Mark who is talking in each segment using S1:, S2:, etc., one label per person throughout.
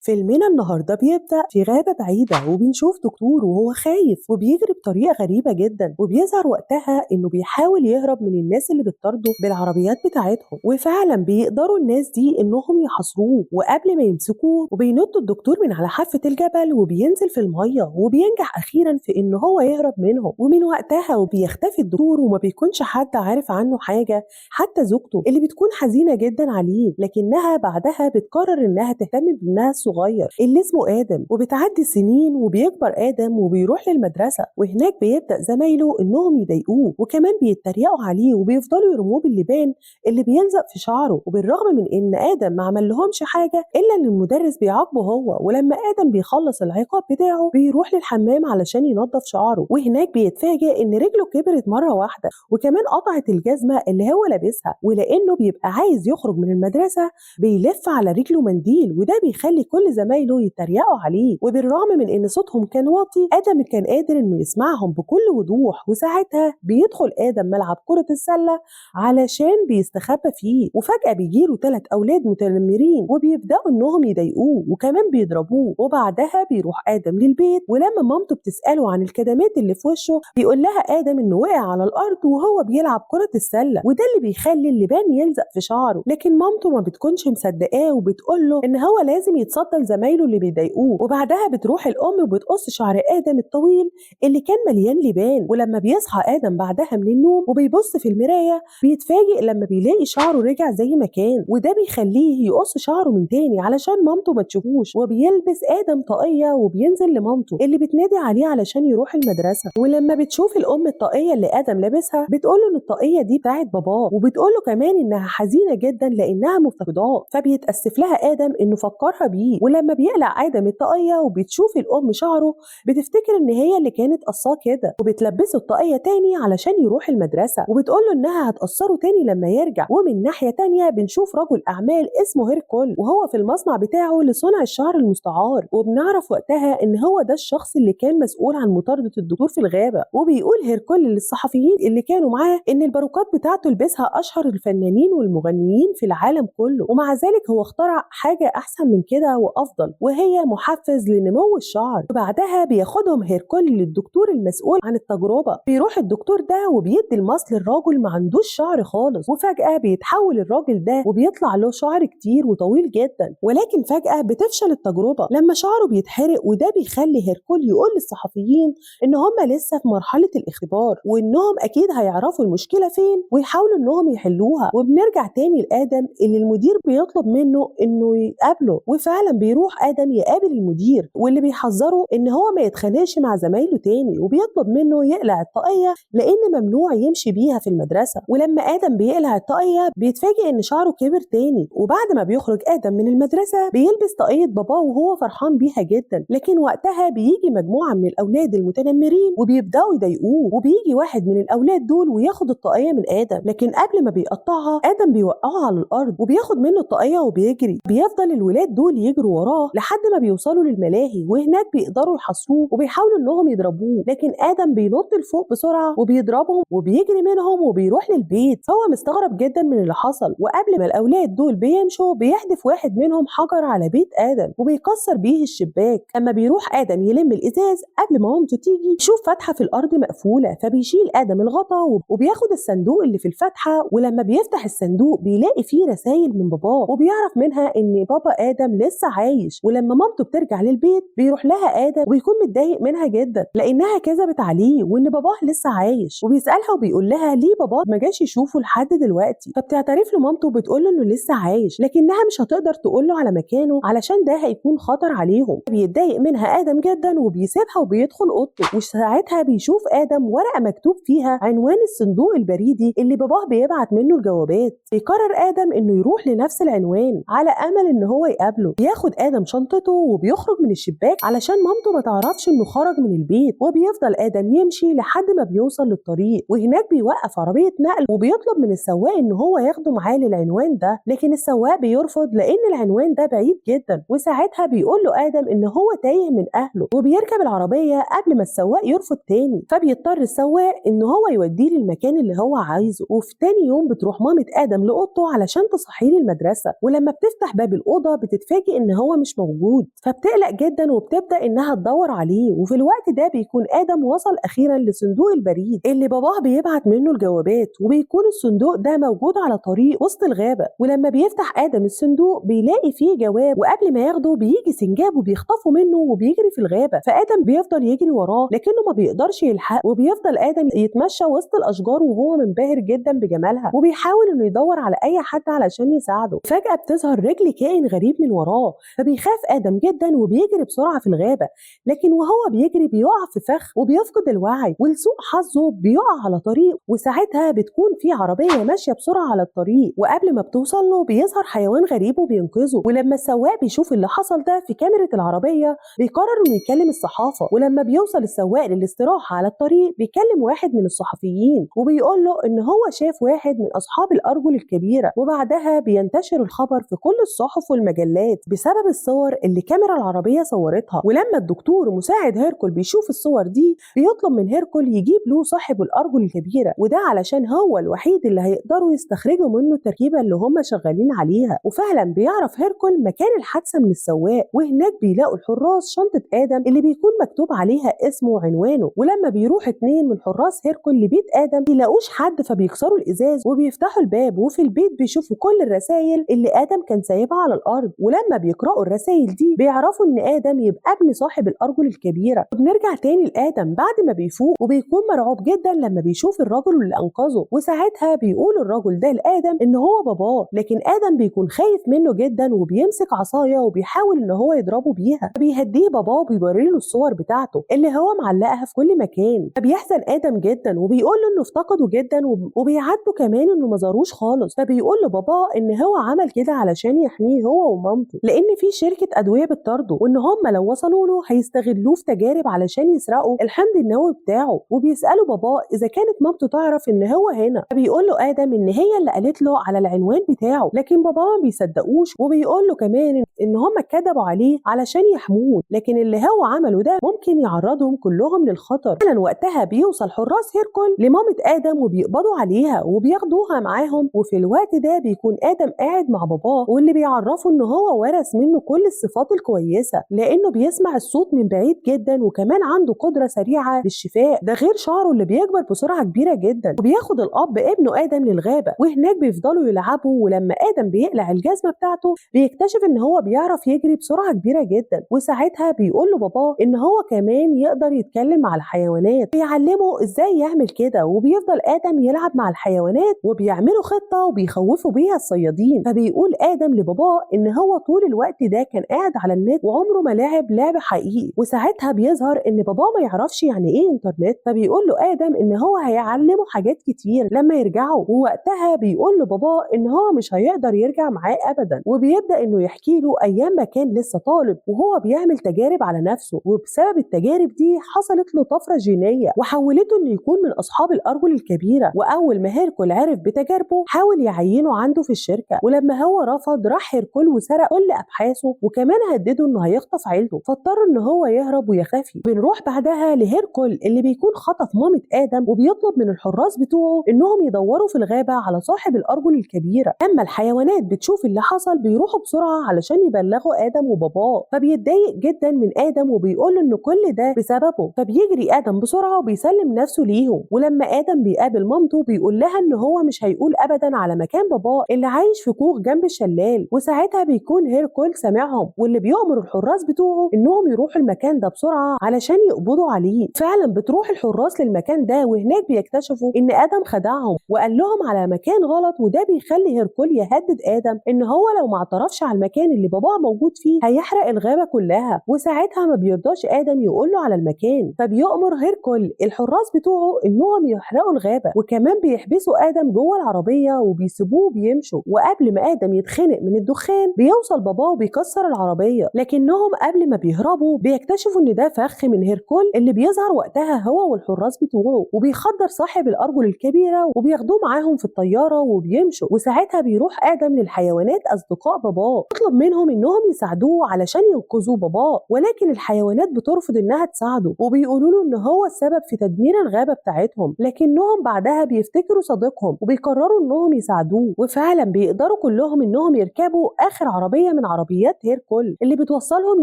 S1: فيلمنا النهارده بيبدأ في غابة بعيدة وبنشوف دكتور وهو خايف وبيجري بطريقة غريبة جدا، وبيظهر وقتها إنه بيحاول يهرب من الناس اللي بتطارده بالعربيات بتاعتهم، وفعلا بيقدروا الناس دي إنهم يحاصروه، وقبل ما يمسكوه وبينط الدكتور من على حافة الجبل وبينزل في المية وبينجح أخيرا في إن هو يهرب منهم. ومن وقتها وبيختفي الدكتور وما بيكونش حد عارف عنه حاجة، حتى زوجته اللي بتكون حزينة جدا عليه، لكنها بعدها بتقرر إنها تهتم بابنها الصغير اللي اسمه آدم. وبتعدي السنين وبيكبر آدم وبيروح للمدرسة، وهناك بيبدأ زمايله إنهم يضايقوه وكمان بيتريقوا عليه وبيفضلوا يرموه باللبان اللي بيلزق في شعره. وبالرغم من إن آدم ما عملهمش حاجة إلا إن المدرس بيعاقبه هو، ولما آدم بيخلص العقاب بتاعه بيروح للحمام علشان ينظف شعره، وهناك بيتفاجئ إن رجله كبرت مرة واحدة وكمان قطعت الجزمة اللي هو لابسها. ولأنه بيبقى عايز يخرج من المدرسة بيلف على رجله منديل، وده بيخلي كل زمايله يتريقوا عليه. وبالرغم من ان صوتهم كان واطي، ادم كان قادر انه يسمعهم بكل وضوح، وساعتها بيدخل ادم ملعب كرة السلة علشان بيستخبى فيه، وفجأة بيجيله 3 اولاد متنمرين وبيبدأوا انهم يضايقوه وكمان بيضربوه. وبعدها بيروح ادم للبيت، ولما مامته بتسأله عن الكدمات اللي في وشه بيقول لها ادم انه وقع على الارض وهو بيلعب كرة السلة، وده اللي بيخلي اللبان يلزق في شعره. لكن مامته ما بتكونش مصدقاه وبتقول له ان هو لازم يتصدى لزمايله اللي بيضايقوه. وبعدها بتروح الام وبتقص شعر ادم الطويل اللي كان مليان لبان. ولما بيصحى ادم بعدها من النوم وبيبص في المرايه بيتفاجئ لما بيلاقي شعره رجع زي ما كان، وده بيخليه يقص شعره من تاني علشان مامته ما تشوفوش. وبيلبس ادم طاقيه وبينزل لمامته اللي بتنادي عليه علشان يروح المدرسه. ولما بتشوف الام الطاقيه اللي ادم لابسها بتقول له ان الطاقيه دي بتاعت باباه، وبتقول له كمان انها حزينه جدا لانها مفتقداه. فبيتاسف لها ادم انه فكرها بيه. ولما بيقلع ادم الطاقيه وبتشوف الام شعره بتفتكر ان هي اللي كانت قصاه كده، وبتلبسه الطاقيه تاني علشان يروح المدرسه، وبتقول له انها هتقصره تاني لما يرجع. ومن ناحيه تانيه بنشوف رجل اعمال اسمه هيركول وهو في المصنع بتاعه لصنع الشعر المستعار، وبنعرف وقتها ان هو ده الشخص اللي كان مسؤول عن مطارده الدكتور في الغابه. وبيقول هيركول للصحفيين اللي كانوا معاه ان الباروكات بتاعته لبسها اشهر الفنانين والمغنيين في العالم كله، ومع ذلك هو اخترع حاجه احسن من كده وافضل، وهي محفز لنمو الشعر. وبعدها بياخدهم هيركول للدكتور المسؤول عن التجربه. بيروح الدكتور ده وبيدي المصل للراجل ما عندوش شعر خالص، وفجاه بيتحول الراجل ده وبيطلع له شعر كتير وطويل جدا. ولكن فجاه بتفشل التجربه لما شعره بيتحرق، وده بيخلي هيركول يقول للصحفيين ان هم لسه في مرحله الاختبار وانهم اكيد هيعرفوا المشكله فين ويحاولوا انهم يحلوها. وبنرجع تاني لادم اللي المدير بيطلب منه انه يقابله، وفعلا بيروح ادم يقابل المدير واللي بيحذره ان هو ما يتخانقش مع زمايله تاني، وبيطلب منه يقلع الطاقيه لان ممنوع يمشي بيها في المدرسه. ولما ادم بيقلع الطاقيه بيتفاجئ ان شعره كبر تاني. وبعد ما بيخرج ادم من المدرسه بيلبس طاقيه باباه وهو فرحان بيها جدا، لكن وقتها بيجي مجموعه من الاولاد المتنمرين وبيبداوا يضايقوه، وبيجي واحد من الاولاد دول وياخد الطاقيه من ادم، لكن قبل ما بيقطعها ادم بيوقعه على الارض وبياخد منه الطاقيه وبيجري. بيفضل الولاد دول يجروا وراه لحد ما بيوصلوا للملاهي، وهناك بيقدروا يحاصروه وبيحاولوا انهم يضربوه، لكن ادم بينط لفوق بسرعه وبيضربهم وبيجري منهم وبيروح للبيت. هو مستغرب جدا من اللي حصل، وقبل ما الاولاد دول بيمشوا بيحدف واحد منهم حجر على بيت ادم وبيكسر بيه الشباك. اما بيروح ادم يلم الازاز قبل ما مامته تيجي يشوف فتحه في الارض مقفوله، فبيشيل ادم الغطا وبياخد الصندوق اللي في الفتحه. ولما بيفتح الصندوق بيلاقي فيه رسائل من باباه، وبيعرف منها ان بابا ادم لسه عايش. ولما مامته بترجع للبيت بيروح لها ادم ويكون متضايق منها جدا لانها كذبت عليه وان باباه لسه عايش، وبيسالها وبيقول لها ليه باباه ما جاش يشوفه لحد دلوقتي. فبتعترف له مامته وبتقول له انه لسه عايش، لكنها مش هتقدر تقول له على مكانه علشان ده هيكون خطر عليهم. بيتضايق منها ادم جدا وبيسيبها وبيدخل اوضته، وساعتها بيشوف ادم ورقه مكتوب فيها عنوان الصندوق البريدي اللي باباه بيبعت منه الجوابات. بيقرر ادم انه يروح لنفس العنوان على امل ان هو يقابله. بياخد ادم شنطته وبيخرج من الشباك علشان مامته ما تعرفش انه خرج من البيت، وبيفضل ادم يمشي لحد ما بيوصل للطريق، وهناك بيوقف عربيه نقل وبيطلب من السواق ان هو ياخده معاه للعنوان ده، لكن السواق بيرفض لان العنوان ده بعيد جدا. وساعتها بيقول له ادم ان هو تايه من اهله، وبيركب العربيه قبل ما السواق يرفض تاني، فبيضطر السواق ان هو يوديه للمكان اللي هو عايزه. وفي تاني يوم بتروح مامة ادم لاوضته علشان تصحيه للمدرسه، ولما بتفتح باب الاوضه بتتفاجئ ان إن هو مش موجود، فبتقلق جدا وبتبدأ إنها تدور عليه. وفي الوقت ده بيكون آدم وصل أخيرا لصندوق البريد اللي باباه بيبعت منه الجوابات، وبيكون الصندوق ده موجود على طريق وسط الغابة. ولما بيفتح آدم الصندوق بيلاقي فيه جواب، وقبل ما ياخده بيجي سنجاب وبيخطفه منه وبيجري في الغابة. فآدم بيفضل يجري وراه لكنه ما بيقدرش يلحق، وبيفضل آدم يتمشى وسط الأشجار وهو منبهر جدا بجمالها، وبيحاول إنه يدور على أي حد علشان يساعده. فجأة بتظهر رجل كائن غريب من وراه، فبيخاف آدم جدا وبيجري بسرعة في الغابة. لكن وهو بيجري بيقع في فخ وبيفقد الوعي، ولسوء حظه بيقع على طريق، وساعتها بتكون في عربية ماشية بسرعة على الطريق، وقبل ما بتوصل له بيظهر حيوان غريب وبينقذه. ولما السواق بيشوف اللي حصل ده في كاميرا العربية بيقرر انه يكلم الصحافة. ولما بيوصل السواق للاستراحة على الطريق بيكلم واحد من الصحفيين وبيقول له ان هو شاف واحد من اصحاب الارجل الكبيرة، وبعدها بينتشر الخبر في كل الصحف والمجلات بسبب الصور اللي كاميرا العربية صورتها. ولما الدكتور مساعد هيركل بيشوف الصور دي بيطلب من هيركل يجيب له صاحب الارجل الكبيرة، وده علشان هو الوحيد اللي هيقدروا يستخرجوا منه التركيبة اللي هم شغالين عليها. وفعلا بيعرف هيركل مكان الحادثة من السواق، وهناك بيلاقوا الحراس شنطة آدم اللي بيكون مكتوب عليها اسمه وعنوانه. ولما بيروح 2 من حراس هيركل لبيت آدم بيلاقوش حد، فبيكسروا الإزاز وبيفتحوا الباب، وفي البيت بيشوفوا كل الرسائل اللي آدم كان سايبها على الأرض. ولما بيقرأوا الرسائل دي بيعرفوا إن آدم يبقى ابن صاحب الأرجل الكبيرة. وبنرجع تاني لآدم بعد ما بيفوق وبيكون مرعوب جدا لما بيشوف الرجل اللي أنقذه، وساعتها بيقول الرجل ده لآدم إن هو باباه. لكن آدم بيكون خايف منه جدا وبيمسك عصاية وبيحاول إن هو يضربه بيها، فبيهديه باباه وبيوريله الصور بتاعته اللي هو معلقها في كل مكان. فبيحزن آدم جدا وبيقول له إنه افتقده جدا، وبيعاتبه كمان إنه ما زاروش خالص. فبيقول لباباه إن هو عمل كده علشان يحميه هو ومامته، لأن في شركة أدوية بتطارده، وإن هم لو وصلوا له هيستغلوه في تجارب علشان يسرقوا الحمض النووي بتاعه. وبيسألوا باباه إذا كانت مامته تعرف إن هو هنا، فبيقول له آدم إن هي اللي قالت له على العنوان بتاعه. لكن باباه ما بيصدقوش، وبيقول له كمان إن هم كذبوا عليه علشان يحموه، لكن اللي هو عمله ده ممكن يعرضهم كلهم للخطر. فعلا وقتها بيوصل حراس هيركل لمامة آدم وبيقبضوا عليها وبياخدوها معاهم. وفي الوقت ده بيكون آدم قاعد مع باباه، واللي بيعرفه إن هو ورث منه كل الصفات الكويسة، لأنه بيسمع الصوت من بعيد جدا، وكمان عنده قدرة سريعة للشفاء، ده غير شعره اللي بيكبر بسرعة كبيرة جدا. وبياخد الأب ابنه آدم للغابة، وهناك بيفضلوا يلعبوا. ولما آدم بيقلع الجزمة بتاعته بيكتشف إن هو بيعرف يجري بسرعة كبيرة جدا، وساعتها بيقول له باباه إن هو كمان يقدر يتكلم مع الحيوانات، بيعلمه إزاي يعمل كده. وبيفضل آدم يلعب مع الحيوانات وبيعملوا خطة وبيخوفوا بيها الصيادين. فبيقول آدم لباباه إن هو طول الوقت ده كان قاعد على النت وعمره ما لعب لعب حقيقي. وساعتها بيظهر إن باباه ما يعرفش يعني إيه إنترنت، فبيقول له آدم إن هو هيعلمه حاجات كتير لما يرجعوا. ووقتها بيقول له باباه إن هو مش هيقدر يرجع معاه أبدا، وبيبدأ إنه يحكي له أيام ما كان لسه طالب وهو بيعمل تجارب على نفسه، وبسبب التجارب دي حصلت له طفرة جينية وحولته إنه يكون من أصحاب الأرجل الكبيرة. وأول ما هيركل عرف بتجاربه حاول يعينه عنده في الشركة، ولما هو رفض راح هيركل وسرق كل أبحاثه، وكمان هدده إنه هيخطف عيلته، فاضطر إن هو يهرب ويختفي. بنروح بعدها لهيركل اللي بيكون خطف مامة آدم، وبيطلب من الحراس بتوعه إنهم يدوروا في الغابة على صاحب الأرجل الكبيرة. أما الحيوانات بتشوف اللي حصل بيروحوا بسرعة علشان يبلغوا آدم وباباه، فبيتضايق جدا من آدم وبيقول إن كل ده بسببه. فبيجري آدم بسرعة وبيسلم نفسه ليهم. ولما آدم بيقابل مامته بيقول لها إن هو مش هيقول أبدا على مكان باباه اللي عايش في كوخ جنب الشلال. وساعتها بيكون هيركل سامعهم، واللي بيأمر الحراس بتوعه إنهم يروحوا المكان ده بسرعة علشان يقبضوا عليه. فعلا بتروح الحراس للمكان ده، وهناك بيكتشفوا إن آدم خدعهم وقال لهم على مكان غلط، وده بيخلي هيركل يهدد آدم إن هو لو ما اعترفش على المكان اللي باباه موجود فيه هيحرق الغابة كلها. وساعتها ما بيرضاش آدم يقول له على المكان، فبيأمر هيركل الحراس بتوعه إنهم يحرقوا الغابة، وكمان بيحبسوا آدم جوه العربية وبيسيبوه بيمشوا. وقبل ما آدم يتخنق من الدخان بيوصل باباه وبيكسر العربية، لكنهم قبل ما بيهربوا بيكتشفوا إن ده فخ من هيركل اللي بيظهر وقتها هو والحراس بتوعه، وبيخدر صاحب الأرجل الكبيرة وبياخدوه معاهم في الطيارة وبيمشوا. وساعتها بيروح آدم للحيوانات أصدقاء باباه يطلب منهم إنهم يساعدوه علشان ينقذوا باباه، ولكن الحيوانات بترفض إنها تساعده وبيقولوا له إن هو السبب في تدمير الغابة بتاعتهم. لكنهم بعدها بيفتكروا صديقهم وبيقرروا إنهم يساعدوه، وفعلا بيقدروا كلهم إنهم يركبوا آخر عربية من عربيات عربيات هيركل اللي بتوصلهم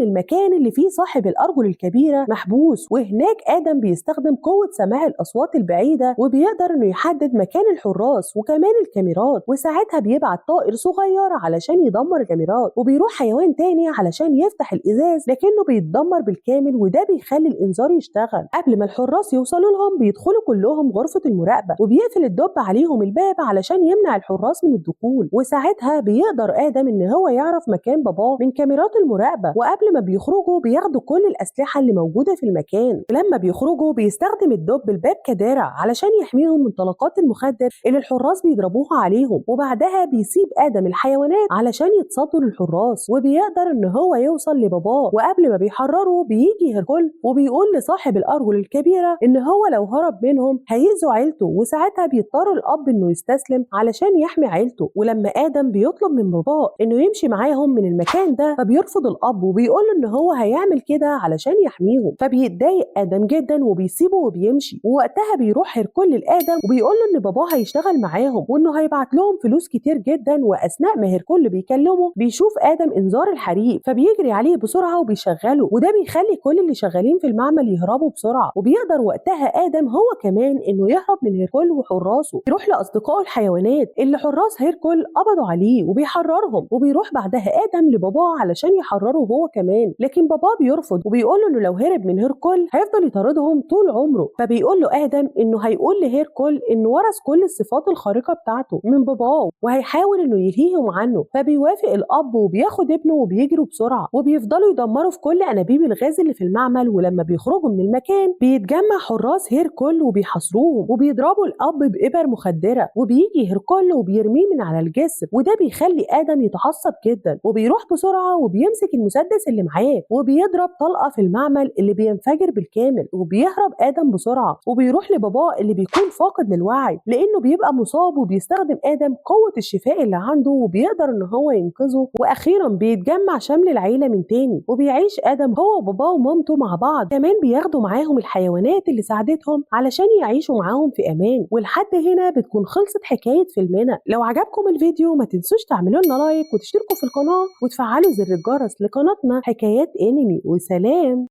S1: للمكان اللي فيه صاحب الأرجل الكبيرة محبوس، وهناك آدم بيستخدم قوة سماع الأصوات البعيدة وبيقدر إنه يحدد مكان الحراس وكمان الكاميرات، وساعتها بيبعت طائر صغير علشان يدمر الكاميرات، وبيروح حيوان تاني علشان يفتح الإزاز لكنه بيتدمر بالكامل، وده بيخلي الإنذار يشتغل. قبل ما الحراس يوصلوا لهم بيدخلوا كلهم غرفة المراقبة وبيقفل الدب عليهم الباب علشان يمنع الحراس من الدخول، وساعتها بيقدر آدم إن هو يعرف مكان باباه من كاميرات المراقبة. وقبل ما بيخرجوا بياخدوا كل الأسلحة اللي موجودة في المكان، ولما بيخرجوا بيستخدم الدب الباب كدارع علشان يحميهم من طلقات المخدر اللي الحراس بيضربوها عليهم، وبعدها بيسيب آدم الحيوانات علشان يتصدوا للحراس، وبيقدر إن هو يوصل لباباه. وقبل ما بيحرروا بيجي هيركل وبيقول لصاحب الأرجل الكبيرة إن هو لو هرب منهم هيأذوا عيلته، وساعتها بيضطر الأب إنه يستسلم علشان يحمي عيلته. ولما آدم بيطلب من باباه إنه يمشي معاهم من المكان ده فبيرفض الأب وبيقول له إن هو هيعمل كده علشان يحميهم، فبيتضايق آدم جدا وبيسيبه وبيمشي. ووقتها بيروح هيركل لآدم وبيقول له إن باباه هيشتغل معاهم وإنه هيبعت لهم فلوس كتير جدا. وأثناء ما هيركل بيكلمه بيشوف آدم إنذار الحريق فبيجري عليه بسرعة وبيشغله، وده بيخلي كل اللي شغالين في المعمل يهربوا بسرعة، وبيقدر وقتها آدم هو كمان إنه يهرب من هيركل وحراسه. يروح لأصدقائه الحيوانات اللي حراس هيركل قبضوا عليه وبيحررهم، وبيروح بعدها آدم لباباه علشان يحرره هو كمان، لكن باباه بيرفض وبيقول له إنه لو هرب من هيركل هيفضل يطاردهم طول عمره. فبيقول له آدم إنه هيقول لهيركل إنه ورث كل الصفات الخارقة بتاعته من باباه وهيحاول إنه يلهيهم عنه، فبيوافق الأب وبياخد ابنه وبيجروا بسرعة وبيفضلوا يدمروا في كل أنابيب الغاز اللي في المعمل. ولما بيخرجوا من المكان بيتجمع حراس هيركل وبيحاصروهم وبيضربوا الأب بإبر مخدرة، وبيجي هيركل وبيرميه من على الجسر، وده بيخلي آدم يتعصب جدا وبيروح بسرعة وبيمسك المسدس اللي معاه وبيضرب طلقة في المعمل اللي بينفجر بالكامل، وبيهرب آدم بسرعة وبيروح لباباه اللي بيكون فاقد للوعي لأنه بيبقى مصاب، وبيستخدم آدم قوة الشفاء اللي عنده وبيقدر إن هو ينقذه. وأخيرا بيتجمع شمل العيلة من تاني وبيعيش آدم هو وباباه ومامته مع بعض، كمان بياخدوا معاهم الحيوانات اللي ساعدتهم علشان يعيشوا معاهم في أمان. ولحد هنا بتكون خلصت حكاية فيلمنا. لو عجبكم الفيديو ما تنسوش تعملوا لنا لايك وتشتركوا في القناة وتفعلوا زر الجرس لقناتنا حكايات انمي. وسلام.